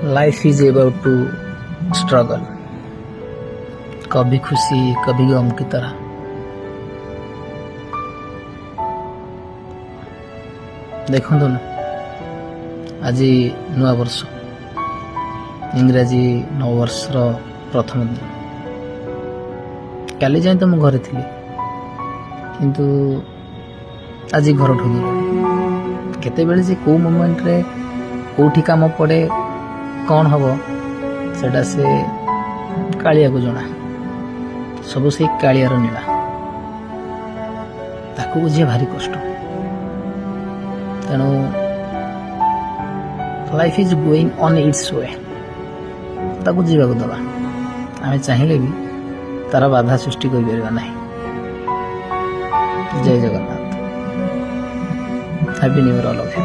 Life is about to struggle, कभी खुशी कभी गम की तरह। देखो ना, आज नुआ वर्ष इंग्राजी नववर्ष प्रथम दिन। काली जाए तो घरे थी किंतु आज घर ठू दूर केते से कौ मोमेंट रे कौटी काम पड़े कौन हम सेटा से कालिया को जना। सब से कालियार नीला ताको बुझे भारी कष्ट। तेणु life is going on its way, ताको जीवा को दबा। आमे चाहिए भी तारा बाधा सृष्टि कर पारिबा नहीं। जय Jagannath. Happy new year all of you.